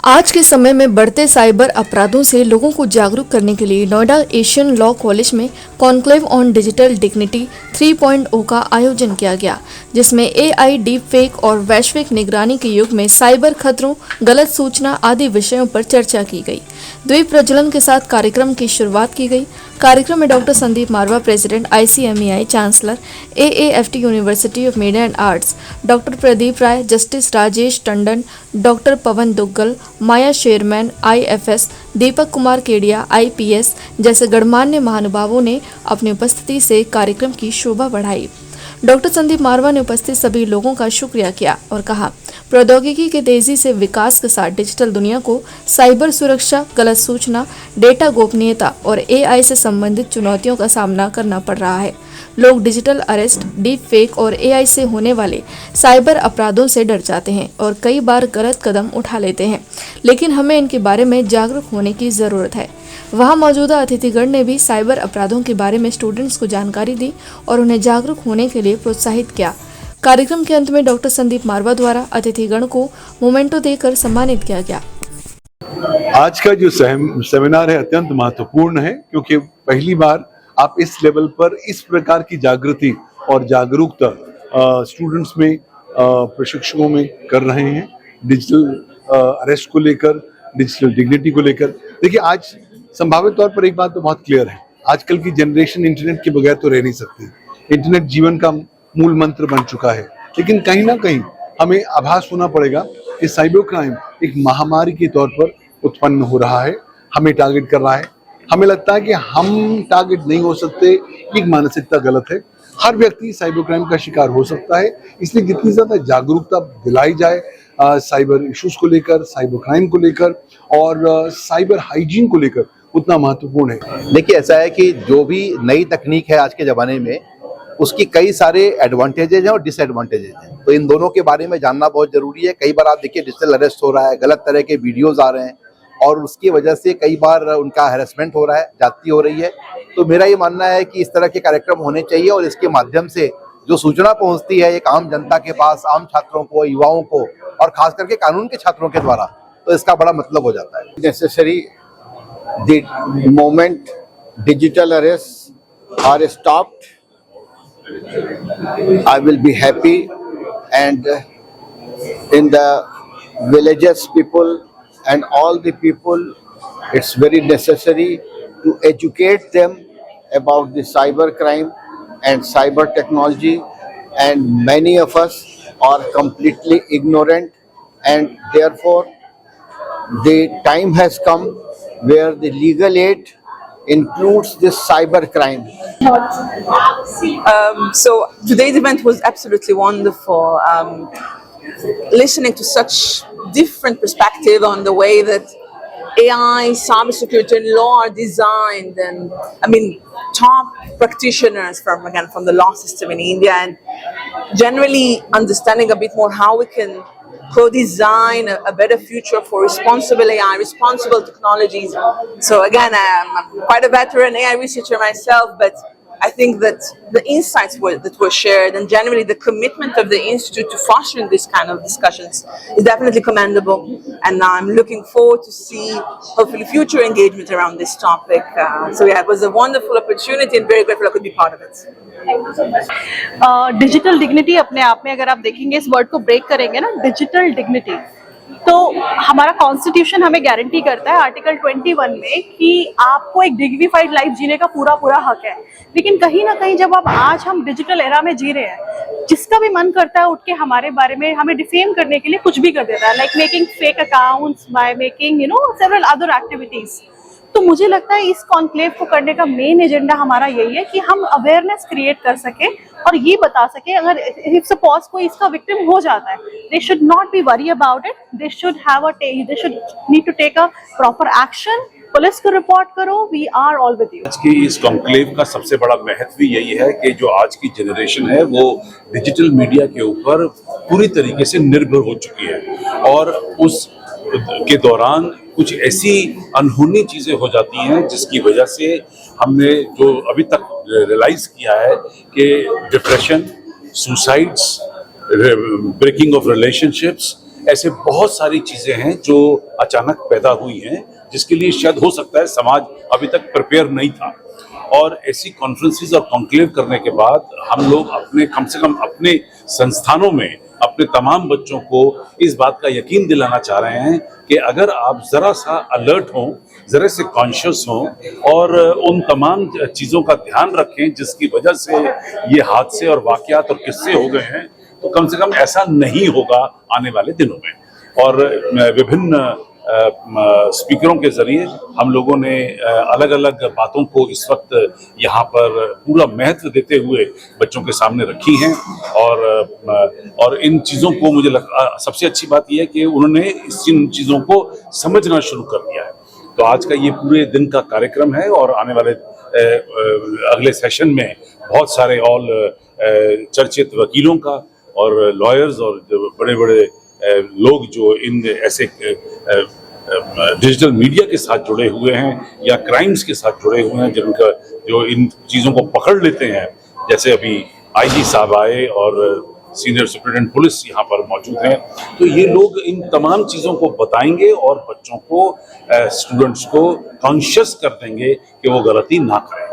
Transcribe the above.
आज के समय में बढ़ते साइबर अपराधों से लोगों को जागरूक करने के लिए नोएडा एशियन लॉ कॉलेज में कॉन्क्लेव ऑन डिजिटल डिग्निटी 3.0 का आयोजन किया गया, जिसमें एआई, डीप फेक और वैश्विक निगरानी के युग में साइबर खतरों, गलत सूचना आदि विषयों पर चर्चा की गई। द्वीप प्रज्वलन के साथ कार्यक्रम की शुरुआत की गई। कार्यक्रम में doctor Sandeep Marwah, president ICMEI, chancellor AAFT university of media and arts, doctor Pradeep Rai, justice Rajesh Tandon, doctor Pawan Duggal, Maya Sherman IFS, Deepak Kumar Kedia IPS जैसे गणमान्य महानुभावों ने अपनी उपस्थिति से कार्यक्रम की शोभा बढ़ाई। डॉक्टर संदीप मारवा ने उपस्थित सभी लोगों का शुक्रिया किया और कहा, प्रौद्योगिकी के तेजी से विकास के साथ डिजिटल दुनिया को साइबर सुरक्षा, गलत सूचना, डेटा गोपनीयता और AI से संबंधित चुनौतियों का सामना करना पड़ रहा है। लोग डिजिटल अरेस्ट, डीप फेक और AI से होने वाले साइबर अपराधों से डर जाते हैं और कई बार गलत कदम उठा लेते हैं, लेकिन हमें इनके बारे में जागरूक होने की ज़रूरत है। वहां मौजूदा अतिथिगण ने भी साइबर अपराधों के बारे में स्टूडेंट्स को जानकारी दी और उन्हें जागरूक होने के लिए प्रोत्साहित किया। कार्यक्रम के अंत में डॉक्टर संदीप मारवा द्वारा अतिथिगण को मोमेंटो देकर सम्मानित किया गया। आज का जो सेमिनार है अत्यंत महत्वपूर्ण है, क्योंकि पहली बार आप इस लेवल पर इस प्रकार की जागृति और जागरूकता स्टूडेंट्स में, प्रशिक्षकों में कर रहे हैं। डिजिटल अरेस्ट को लेकर, डिजिटल डिग्निटी को लेकर। देखिए, आज संभावित तौर पर एक बात तो बहुत क्लियर है, आजकल की जनरेशन इंटरनेट के बगैर तो रह नहीं सकती। इंटरनेट जीवन का मूल मंत्र बन चुका है, लेकिन कहीं ना कहीं हमें आभास होना पड़ेगा कि साइबर क्राइम एक महामारी के तौर पर उत्पन्न हो रहा है, हमें टारगेट कर रहा है। हमें लगता है कि हम टारगेट नहीं हो सकते, ये मानसिकता गलत है। हर व्यक्ति साइबर क्राइम का शिकार हो सकता है, इसलिए जितनी ज्यादा जागरूकता दिलाई जाए साइबर इश्यूज को लेकर, साइबर क्राइम को लेकर और साइबर हाइजीन को लेकर, उतना महत्वपूर्ण है। देखिए, ऐसा है कि जो भी नई तकनीक है आज के ज़माने में, उसकी कई सारे एडवांटेजेज हैं और डिसएडवांटेजेज हैं, तो इन दोनों के बारे में जानना बहुत ज़रूरी है। कई बार आप देखिए, डिजिटल अरेस्ट हो रहा है, गलत तरह के वीडियोज़ आ रहे हैं और उसकी वजह से कई बार उनका हैरेसमेंट हो रहा है, ज्यादती हो रही है। तो मेरा ये मानना है कि इस तरह के कार्यक्रम होने चाहिए और इसके माध्यम से जो सूचना पहुँचती है एक आम जनता के पास, आम छात्रों को, युवाओं को और खास करके कानून के छात्रों के द्वारा, तो इसका बड़ा मतलब हो जाता है। Necessary the moment digital arrests are stopped, I will be happy, and in the villages people and all the people, it's very necessary to educate them about the cyber crime and cyber technology, and many of us are completely ignorant, and therefore the time has come where the legal aid includes this cyber crime. So today's event was absolutely wonderful. Listening to such different perspective on the way that AI, cybersecurity, and law are designed, and I mean, top practitioners from the law system in India, and generally understanding a bit more how we can co-design a better future for responsible AI, responsible technologies. So again, I'm quite a veteran AI researcher myself, but I think that the insights that were shared and generally the commitment of the Institute to fostering this kind of discussions is definitely commendable. And I'm looking forward to see hopefully future engagement around this topic. So yeah, it was a wonderful opportunity and very grateful I could be part of it. Digital dignity अपने आप में, अगर आप देखेंगे इस word को break करेंगे ना, डिजिटल डिग्निटी, तो हमारा कॉन्स्टिट्यूशन हमें गारंटी करता है आर्टिकल 21 में कि आपको एक डिग्निफाइड लाइफ जीने का पूरा हक है। लेकिन कहीं ना कहीं जब आज हम डिजिटल एरा में जी रहे हैं, जिसका भी मन करता है उठ के हमारे बारे में हमें डिफेम करने के लिए कुछ भी कर देता है, like making fake accounts, by making several other activities. तो मुझे लगता है इस कॉन्क्लेव को करने का मेन एजेंडा हमारा यही है कि हम अवेयरनेस क्रिएट कर सके और ये बता सके, अगर इफ सपोज कोई इसका विक्टिम हो जाता है, they should not be worry about it, they should need to take a proper action. Police को रिपोर्ट करो, we are all with you. आज की इस कॉन्क्लेव का सबसे बड़ा महत्व यही है कि जो आज की जनरेशन है वो डिजिटल मीडिया के ऊपर पूरी तरीके से निर्भर हो चुकी है और उस के दौरान कुछ ऐसी अनहोनी चीजें हो जाती हैं जिसकी वजह से हमने जो अभी तक रियलाइज किया है कि depression, suicides, breaking of relationships ऐसे बहुत सारी चीजें हैं जो अचानक पैदा हुई हैं, जिसके लिए शायद हो सकता है समाज अभी तक प्रिपेयर नहीं था। और ऐसी कॉन्फ्रेंसेस और कॉन्क्लेव करने के बाद हम लोग अपने कम से कम अपने संस्थानों में अपने तमाम बच्चों को इस बात का यकीन दिलाना चाह रहे हैं कि अगर आप जरा सा अलर्ट हों, जरा से कॉन्शियस हों और उन तमाम चीज़ों का ध्यान रखें जिसकी वजह से ये हादसे और वाकयात और किस्से हो गए हैं, तो कम से कम ऐसा नहीं होगा आने वाले दिनों में। और विभिन्न स्पीकरों के जरिए हम लोगों ने अलग अलग बातों को इस वक्त यहाँ पर पूरा महत्व देते हुए बच्चों के सामने रखी हैं। और इन चीज़ों को मुझे सबसे अच्छी बात यह है कि उन्होंने इन चीज़ों को समझना शुरू कर दिया है। तो आज का ये पूरे दिन का कार्यक्रम है और आने वाले अगले सेशन में बहुत सारे चर्चित वकीलों का और लॉयर्स और बड़े बड़े लोग जो इन ऐसे डिजिटल मीडिया के साथ जुड़े हुए हैं या क्राइम्स के साथ जुड़े हुए हैं, जिनका जो इन चीज़ों को पकड़ लेते हैं, जैसे अभी आईजी साहब आए और सीनियर सुप्रिटेंडेंट पुलिस यहाँ पर मौजूद हैं, तो ये लोग इन तमाम चीज़ों को बताएंगे और बच्चों को, स्टूडेंट्स को कॉन्शियस कर देंगे कि वो गलती ना करें।